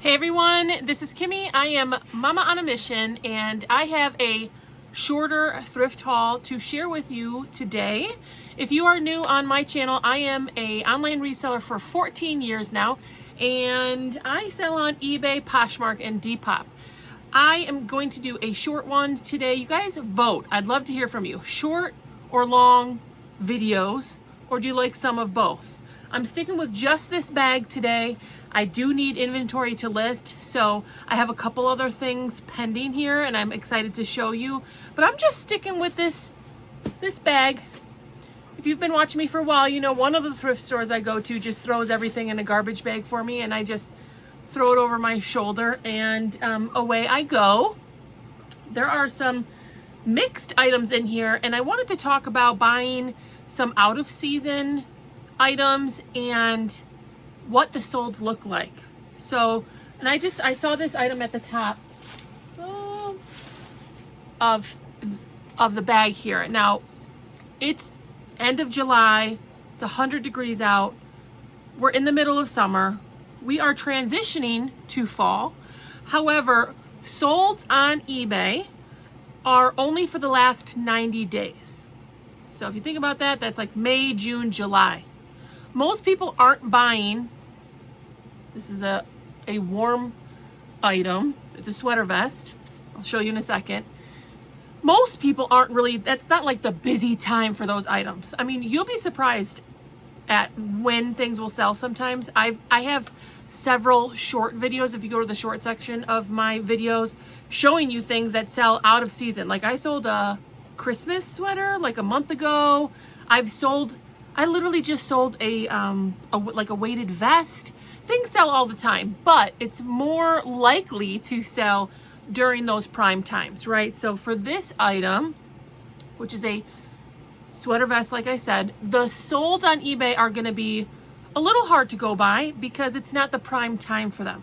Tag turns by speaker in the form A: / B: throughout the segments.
A: Hey everyone, this is Kimmy. I am Mama on a Mission and I have a shorter thrift haul to share with you today. If you are new on my channel, I am an online reseller for 14 years now and I sell on eBay, Poshmark, and Depop. I am going to do a short one today. You guys vote. I'd love to hear from you. Short or long videos, or do you like some of both? I'm sticking with just this bag today. I do need inventory to list, so I have a couple other things pending here and I'm excited to show you, but I'm just sticking with this bag. If you've been watching me for a while, you know one of the thrift stores I go to just throws everything in a garbage bag for me and I just throw it over my shoulder and away I go. There are some mixed items in here and I wanted to talk about buying some out of season items and what the solds look like. So, and I saw this item at the top of the bag here. Now, it's end of July, it's 100 degrees out, we're in the middle of summer, we are transitioning to fall. However, solds on eBay are only for the last 90 days. So if you think about that, that's like May, June, July. Most people aren't buying. This is a warm item. It's a sweater vest. I'll show you in a second. Most people aren't really, that's not like the busy time for those items. I mean, you'll be surprised at when things will sell sometimes. I have several short videos, if you go to the short section of my videos, showing you things that sell out of season. Like I sold a Christmas sweater like a month ago. I literally just sold a weighted vest. Things sell all the time, but it's more likely to sell during those prime times, right? So for this item, which is a sweater vest, like I said, the solds on eBay are gonna be a little hard to go by because it's not the prime time for them.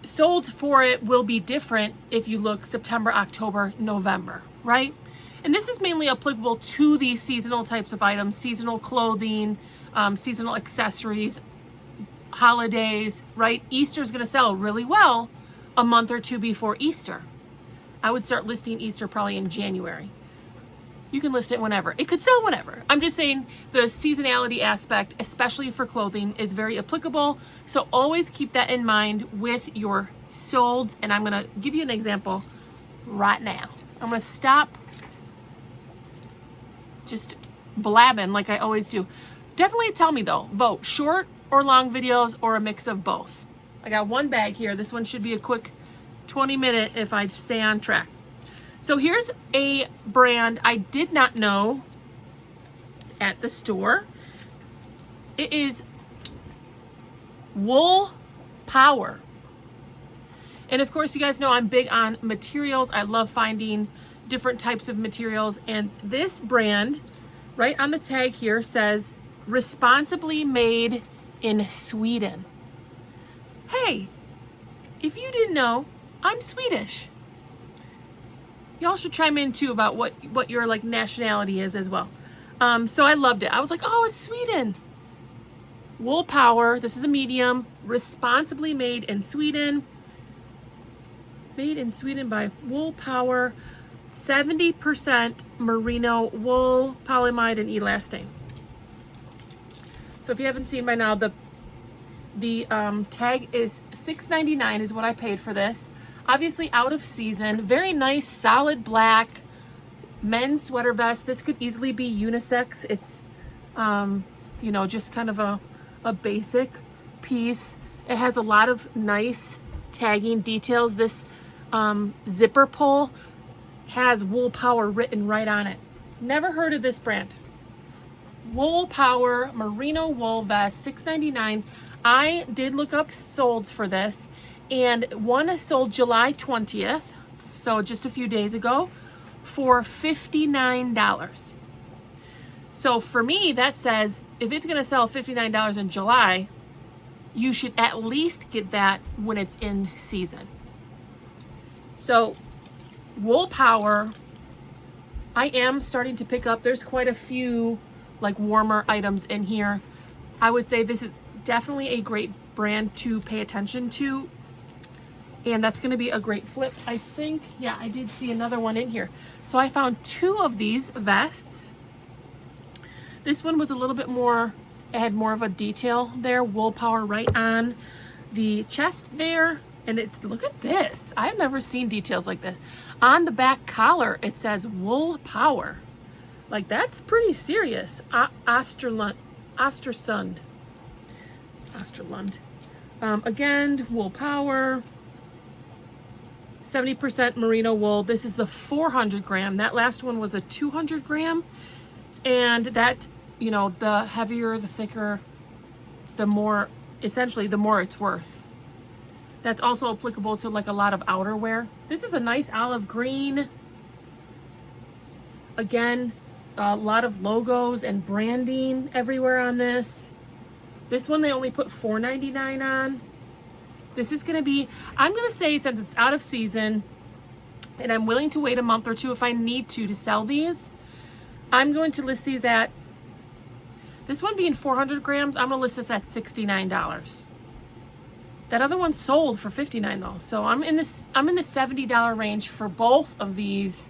A: Solds for it will be different if you look September, October, November, right? And this is mainly applicable to these seasonal types of items, seasonal clothing, seasonal accessories, holidays, right? Easter is going to sell really well a month or two before Easter. I would start listing Easter probably in January. You can list it whenever. It could sell whenever. I'm just saying the seasonality aspect, especially for clothing, is very applicable. So always keep that in mind with your solds. And I'm going to give you an example right now. I'm going to stop just blabbing like I always do. Definitely tell me though, vote short or long videos or a mix of both. I got one bag here. This one should be a quick 20-minute if I stay on track. So here's a brand I did not know at the store. It is Wool Power. And of course, you guys know I'm big on materials. I love finding different types of materials. And this brand, right on the tag here, says responsibly made in Sweden. Hey, if you didn't know, I'm Swedish. Y'all should chime in too about what your like nationality is as well. So I loved it. I was like, oh, it's Sweden. Wool Power. This is a medium. Responsibly made in Sweden. Made in Sweden by Wool Power. 70% merino wool, polyamide, and elastane. So if you haven't seen by now, the tag is $6.99 is what I paid for this. Obviously out of season, very nice, solid black men's sweater vest. This could easily be unisex. It's, you know, just kind of a basic piece. It has a lot of nice tagging details. This zipper pull has Wool Power written right on it. Never heard of this brand. Wool Power merino wool vest, $6.99. I did look up solds for this, and one sold July 20th, so just a few days ago, for $59. So for me, that says if it's going to sell $59 in July, you should at least get that when it's in season. So Wool Power, I am starting to pick up. There's quite a few like warmer items in here. I would say this is definitely a great brand to pay attention to. And that's going to be a great flip. I think, yeah, I did see another one in here. So I found 2 of these vests. This one was a little bit more, it had more of a detail there, wool power right on the chest there. And it's, look at this. I've never seen details like this. On the back collar, it says wool power. Like, that's pretty serious. Osterlund. Again, wool power. 70% merino wool. This is the 400 gram. That last one was a 200 gram. And that, you know, the heavier, the thicker, the more, essentially, the more it's worth. That's also applicable to like a lot of outerwear. This is a nice olive green. Again, a lot of logos and branding everywhere on this. This one they only put $4.99 on. This is gonna be, I'm gonna say, since it's out of season and I'm willing to wait a month or 2 if I need to sell these, I'm going to list these at, this one being 400 grams, I'm gonna list this at $69. That other one sold for $59 though. So I'm in the $70 range for both of these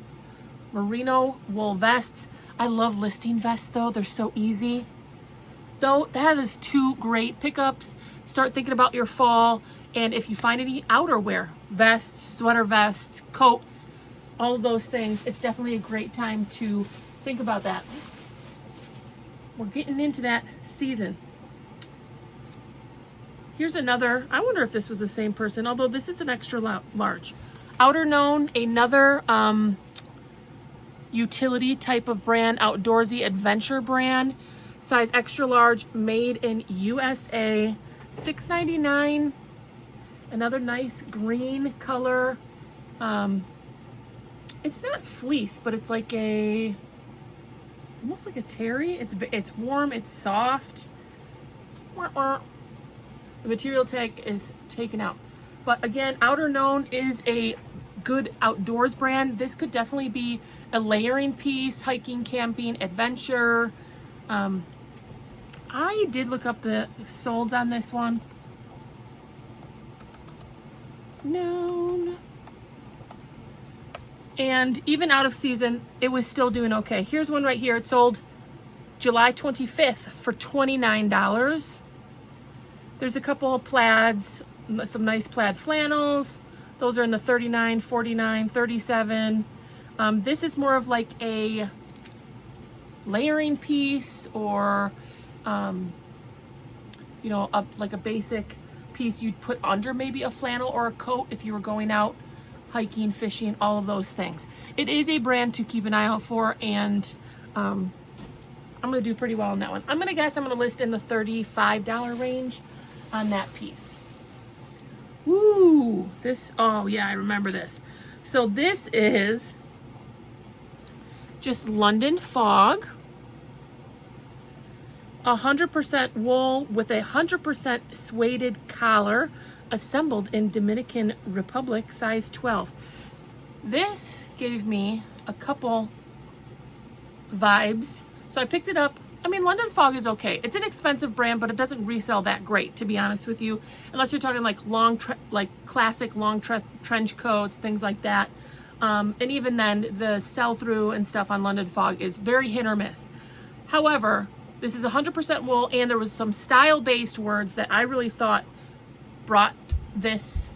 A: merino wool vests. I love listing vests though, they're so easy. Though that is 2 great pickups. Start thinking about your fall, and if you find any outerwear, vests, sweater vests, coats, all of those things, it's definitely a great time to think about that. We're getting into that season. Here's another, I wonder if this was the same person, although this is an extra large. Outer Known, another utility type of brand, outdoorsy adventure brand, size extra large, made in USA, $6.99. Another nice green color. It's not fleece, but it's like a, almost like a terry. It's warm, it's soft. The material tag is taken out. But again, Outer Known is a good outdoors brand. This could definitely be a layering piece, hiking, camping, adventure. I did look up the solds on this one. Known. And even out of season, it was still doing okay. Here's one right here. It sold July 25th for $29. There's a couple of plaids, some nice plaid flannels. Those are in the $39, $49, $37. This is more of like a layering piece, or you know, like a basic piece you'd put under maybe a flannel or a coat if you were going out hiking, fishing, all of those things. It is a brand to keep an eye out for, and I'm gonna do pretty well on that one. I'm gonna guess I'm gonna list in the $35 range on that piece. Ooh, this, oh yeah, I remember this. So this is just London Fog, 100% wool with a 100% suede collar, assembled in Dominican Republic, size 12. This gave me a couple vibes. So I picked it up. I mean, London Fog is okay. It's an expensive brand, but it doesn't resell that great, to be honest with you, unless you're talking like classic long trench coats, things like that. And even then, the sell-through and stuff on London Fog is very hit or miss. However, this is 100% wool, and there was some style-based words that I really thought brought this.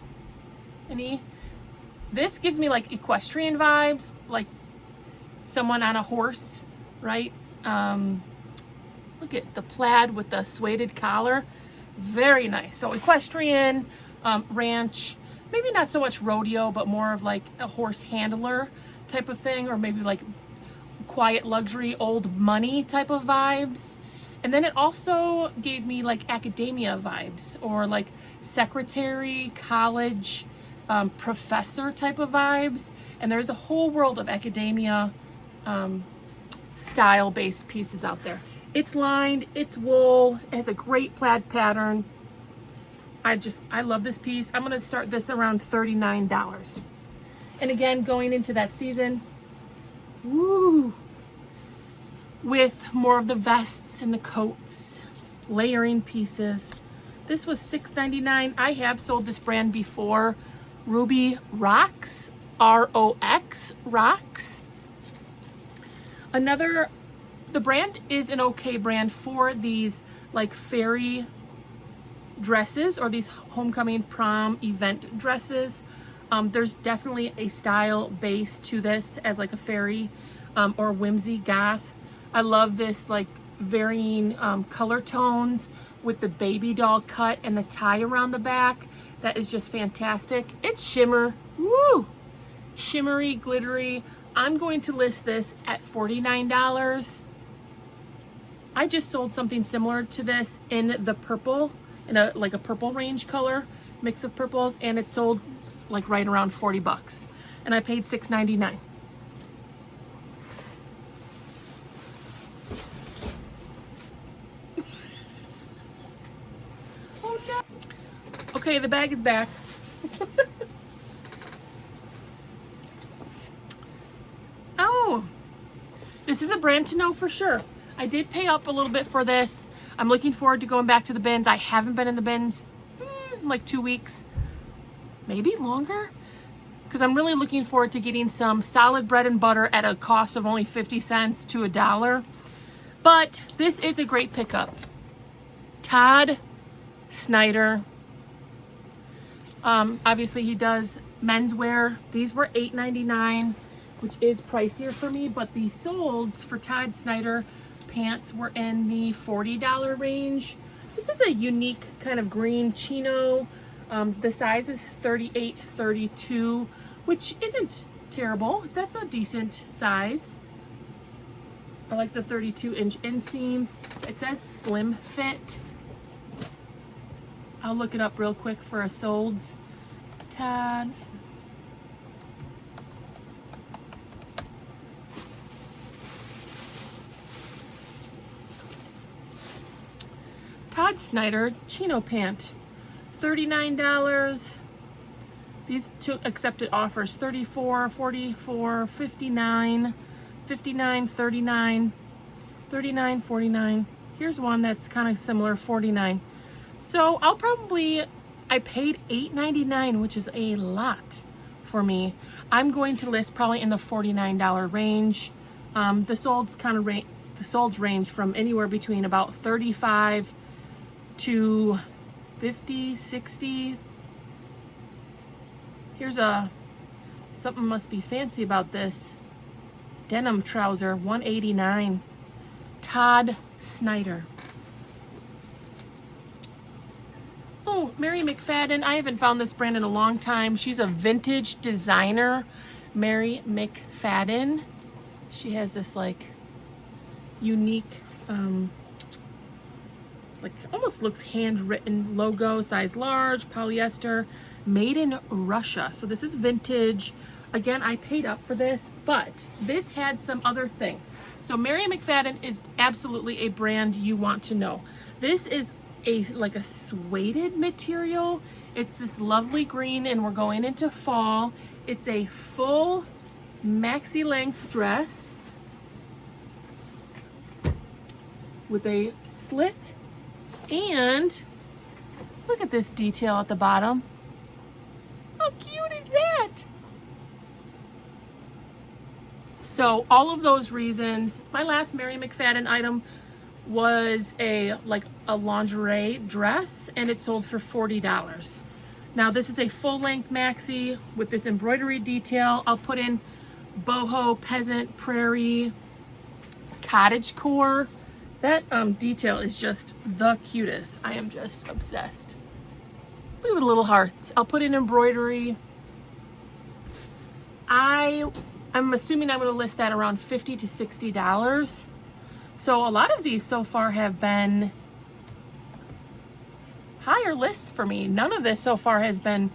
A: This gives me like equestrian vibes, like someone on a horse, right? Look at the plaid with the suede collar. Very nice. So equestrian, ranch, maybe not so much rodeo, but more of like a horse handler type of thing, or maybe like quiet luxury, old money type of vibes. And then it also gave me like academia vibes, or like secretary, college, professor type of vibes. And there's a whole world of academia style-based pieces out there. It's lined, it's wool, it has a great plaid pattern. I love this piece. I'm gonna start this around $39. And again, going into that season, woo, with more of the vests and the coats, layering pieces. This was $6.99. I have sold this brand before. Ruby Rocks, R-O-X, Rocks. The brand is an okay brand for these like fairy dresses or these homecoming prom event dresses. There's definitely a style base to this as like a fairy or whimsy goth. I love this like varying color tones with the baby doll cut and the tie around the back. That is just fantastic. It's shimmer, woo! Shimmery, glittery. I'm going to list this at $49. I just sold something similar to this in the purple, in a purple range color, mix of purples, and it sold like right around 40 bucks. And I paid $6.99. Oh no. Okay, the bag is back. Oh, this is a brand to know for sure. I did pay up a little bit for this. I'm looking forward to going back to the bins. I haven't been in the bins like 2 weeks, maybe longer, because I'm really looking forward to getting some solid bread and butter at a cost of only 50 cents to $1. But this is a great pickup. Todd Snyder. Obviously he does menswear. These were $8.99, which is pricier for me, but the solds for Todd Snyder pants were in the $40 range. This is a unique kind of green chino. The size is 38-32, which isn't terrible. That's a decent size. I like the 32-inch inseam. It says slim fit. I'll look it up real quick for a solds. Todd's. Todd Snyder chino pant, $39. These took accepted offers, $34, $44, $59, $59, $39, $39, $49. Here's one that's kind of similar, $49. So I paid $8.99, which is a lot for me. I'm going to list probably in the $49 range. The solds range from anywhere between about 35 to 50, 60. Here's something must be fancy about this. Denim trouser, $189. Todd Snyder. Oh, Mary McFadden. I haven't found this brand in a long time. She's a vintage designer. Mary McFadden. She has this like unique, like almost looks handwritten logo, size large, polyester, made in Russia. So this is vintage. Again, I paid up for this, but this had some other things. So Mary McFadden is absolutely a brand you want to know. This is like a suede material. It's this lovely green, and we're going into fall. It's a full maxi length dress with a slit, and look at this detail at the bottom. How cute is that? So all of those reasons, my last Mary McFadden item was a lingerie dress, and it sold for $40. Now this is a full-length maxi with this embroidery detail. I'll put in boho, peasant, prairie, cottage core. That detail is just the cutest. I am just obsessed. Look at the little hearts. I'll put in embroidery. I'm assuming I'm going to list that around $50 to $60. So a lot of these so far have been higher lists for me. None of this so far has been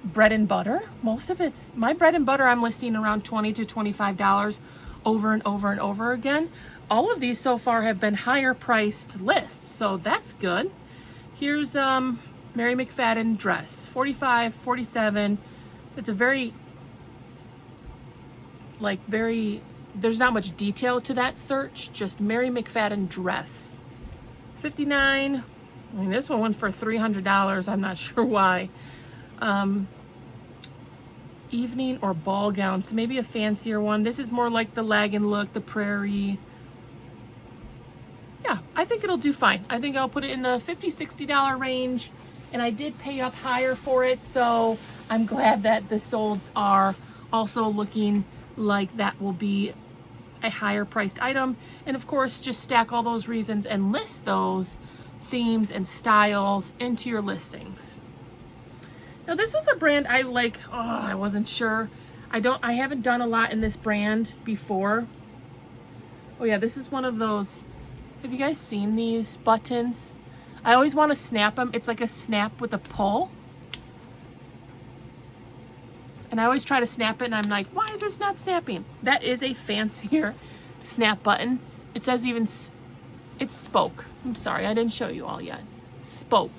A: bread and butter. Most of it's my bread and butter. I'm listing around $20 to $25 over and over and over again. All of these so far have been higher priced lists, so that's good. Here's Mary McFadden dress, $45, $47. It's a very there's not much detail to that search, just Mary McFadden dress, $59. I mean, this one went for $300. I'm not sure why. Evening or ball gown, so maybe a fancier one. This is more like the lagging look, the prairie. Yeah, I think it'll do fine. I think I'll put it in the $50, $60 range, and I did pay up higher for it, so I'm glad that the solds are also looking like that will be a higher priced item. And of course, just stack all those reasons and list those themes and styles into your listings. Now this was a brand I like. Oh, I wasn't sure. I haven't done a lot in this brand before. Oh yeah, this is one of those. Have you guys seen these buttons? I always want to snap them. It's like a snap with a pull. And I always try to snap it and I'm like, why is this not snapping? That is a fancier snap button. It says even, it's spoke. I'm sorry, I didn't show you all yet. Spoke.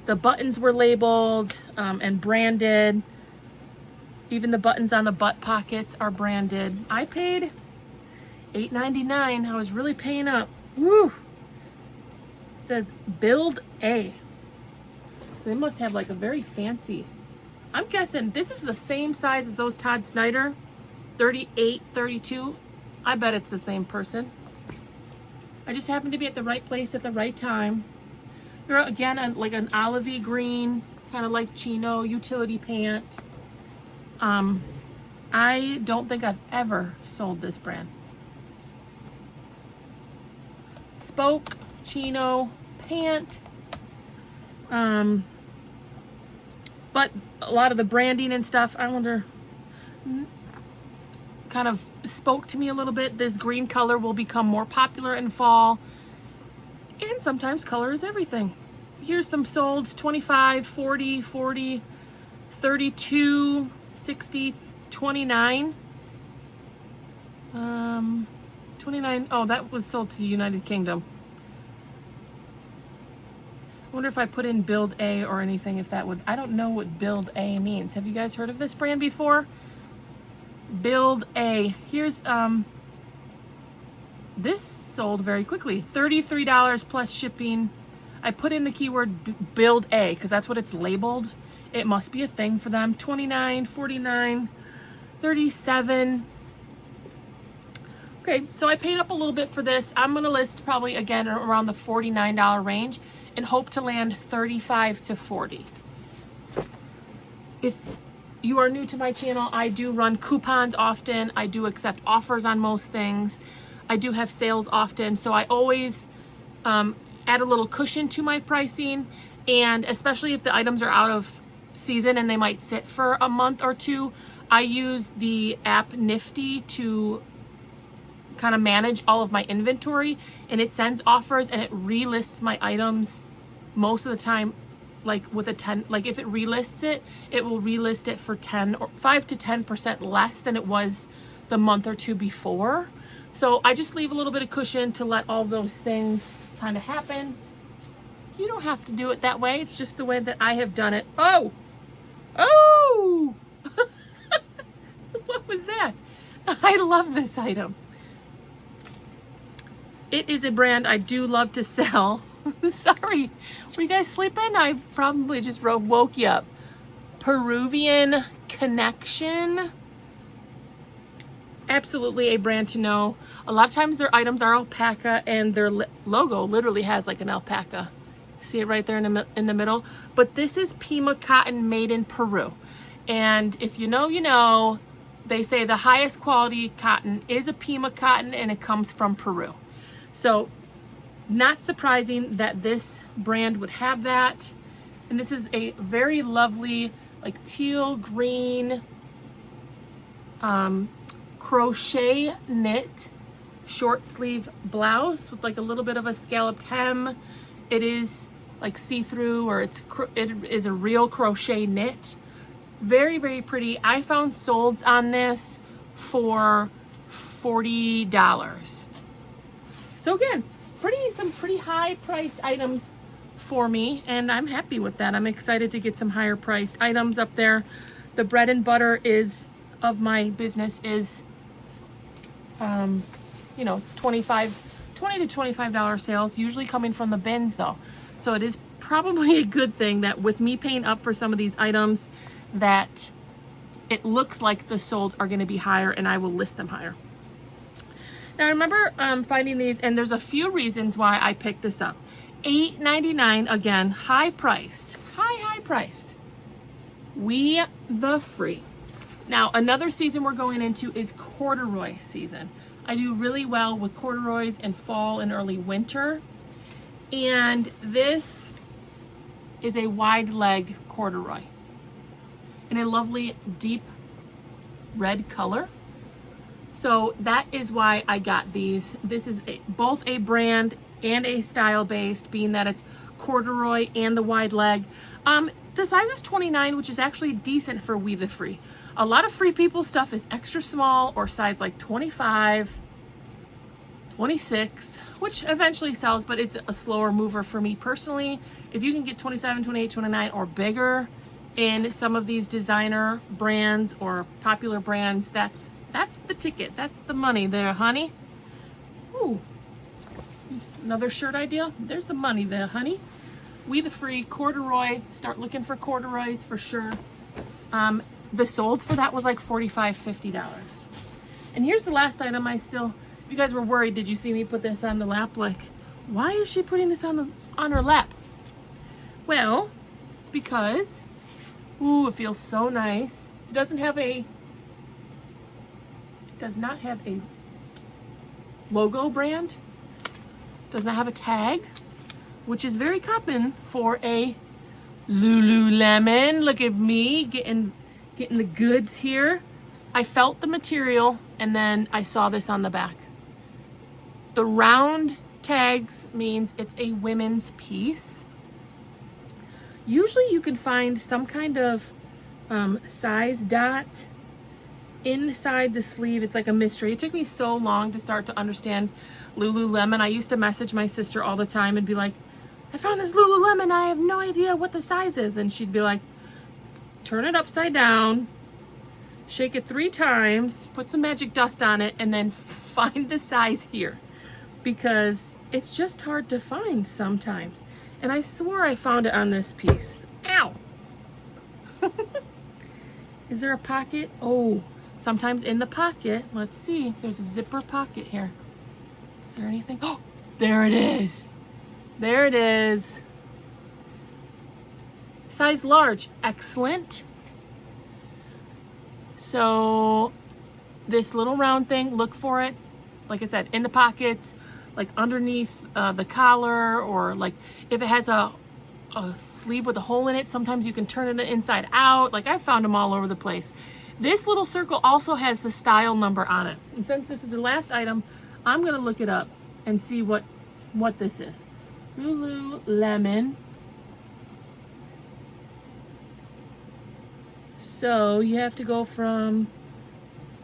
A: The buttons were labeled and branded. Even the buttons on the butt pockets are branded. I paid $8.99. I was really paying up. Woo! It says Build A. So they must have like a very fancy. I'm guessing this is the same size as those Todd Snyder, 38, 32. I bet it's the same person. I just happened to be at the right place at the right time. They're again like an olivey green, kind of like chino utility pant. I don't think I've ever sold this brand. Spoke chino pant. But a lot of the branding and stuff, I wonder, kind of spoke to me a little bit. This green color will become more popular in fall. And sometimes color is everything. Here's some solds, 25, 40, 40, 32, 60, 29. 29, oh, that was sold to United Kingdom. I wonder if I put in Build A or anything, if that would, I don't know what Build A means. Have you guys heard of this brand before? Build A. Here's, this sold very quickly. $33 plus shipping. I put in the keyword Build A because that's what it's labeled. It must be a thing for them. 29, 49, 37. Okay, so I paid up a little bit for this. I'm going to list probably again around the $49 range and hope to land 35 to 40. If you are new to my channel, I do run coupons often. I do accept offers on most things. I do have sales often, so I always add a little cushion to my pricing, and especially if the items are out of season and they might sit for a month or two, I use the app Nifty to kind of manage all of my inventory, and it sends offers and it relists my items most of the time, like with a 10, like if it relists it, it will relist it for 10 or 5 to 10% less than it was the month or two before. So I just leave a little bit of cushion to let all those things kind of happen. You don't have to do it that way. It's just the way that I have done it. Oh, oh, what was that? I love this item. It is a brand I do love to sell. Sorry, were you guys sleeping? I probably just woke you up. Peruvian Connection. Absolutely a brand to know. A lot of times their items are alpaca and their logo literally has like an alpaca. See it right there in the middle? But this is Pima cotton made in Peru. And if you know, you know, they say the highest quality cotton is a Pima cotton and it comes from Peru. So not surprising that this brand would have that. And this is a very lovely, like teal green crochet knit short sleeve blouse with like a little bit of a scalloped hem. It is like see-through, or it is a real crochet knit. Very, very pretty. I found solds on this for $40. So again, some pretty high priced items for me, and I'm happy with that. I'm excited to get some higher priced items up there. The bread and butter of my business is, you know, $25 $20 to $25 sales, usually coming from the bins though. So it is probably a good thing that with me paying up for some of these items that it looks like the solds are going to be higher and I will list them higher. Now I remember finding these, and there's a few reasons why I picked this up. $8.99, again, high priced. High priced. We the free. Now another season we're going into is corduroy season. I do really well with corduroys in fall and early winter. And this is a wide leg corduroy in a lovely deep red color. So that is why I got these. This is both a brand and a style based, being that it's corduroy and the wide leg. The size is 29, which is actually decent for We the Free. A lot of Free People stuff is extra small or size like 25, 26, which eventually sells, but it's a slower mover for me personally. If you can get 27, 28, 29 or bigger in some of these designer brands or popular brands, that's the ticket. That's the money there, honey. Ooh, another shirt idea. There's the money there, honey. We the Free corduroy. Start looking for corduroys for sure. The sold for that was like $45, $50. And here's the last item. You guys were worried. Did you see me put this on the lap? Like, why is she putting this on her lap? Well, it's because, ooh, it feels so nice. It does not have a logo brand. Does not have a tag, which is very common for a Lululemon. Look at me getting the goods here. I felt the material and then I saw this on the back. The round tags means it's a women's piece. Usually you can find some kind of size dot inside the sleeve. It's like a mystery. It took me so long to start to understand Lululemon. I used to message my sister all the time and be like, I found this Lululemon. I have no idea what the size is. And she'd be like, turn it upside down, shake it 3 times, put some magic dust on it, and then find the size here. Because it's just hard to find sometimes. And I swore I found it on this piece. Ow! Is there a pocket? Oh, sometimes in the pocket. Let's see. There's a zipper pocket here. Is there anything? Oh, there it is. There it is. Size large. Excellent. So this little round thing, look for it. Like I said, in the pockets, like underneath the collar, or like if it has a sleeve with a hole in it, sometimes you can turn it inside out. Like I found them all over the place. This little circle also has the style number on it. And since this is the last item, I'm going to look it up and see what this is. Lululemon. So you have to go from,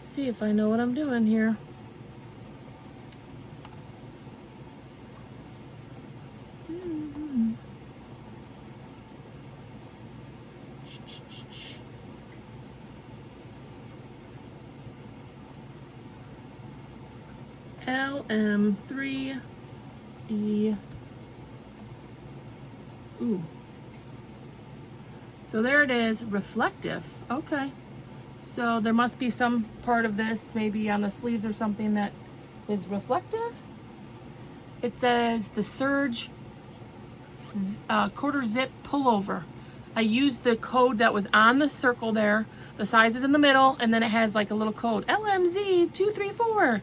A: see if I know what I'm doing here. LM3E. Ooh. So there it is, reflective. Okay. So there must be some part of this, maybe on the sleeves or something, that is reflective. It says the Surge quarter zip pullover. I used the code that was on the circle there. The size is in the middle, and then it has like a little code, LMZ234.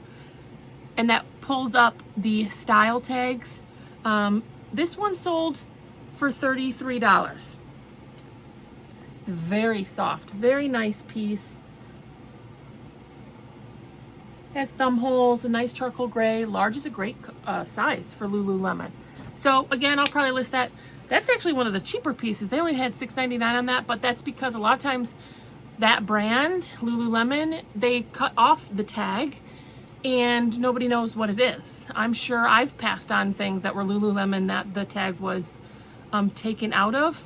A: And that pulls up the style tags. This one sold for $33. It's very soft, very nice piece. Has thumb holes, a nice charcoal gray. Large is a great size for Lululemon. So again, I'll probably list that. That's actually one of the cheaper pieces. They only had $6.99 on that, but that's because a lot of times that brand, Lululemon, they cut off the tag and nobody knows what it is. I'm sure I've passed on things that were Lululemon that the tag was taken out of,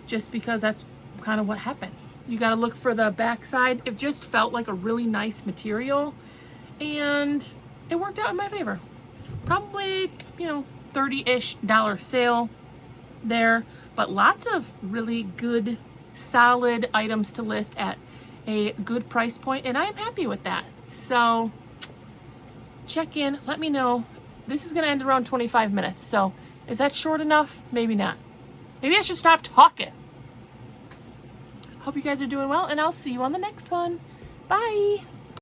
A: just because that's kind of what happens. You got to look for the backside. It just felt like a really nice material and it worked out in my favor. probably, 30-ish dollar sale there, but lots of really good, solid items to list at a good price point, and I am happy with that. So check in, let me know. This is going to end around 25 minutes, so is that short enough? Maybe not. Maybe I should stop talking. Hope you guys are doing well, and I'll see you on the next one. Bye.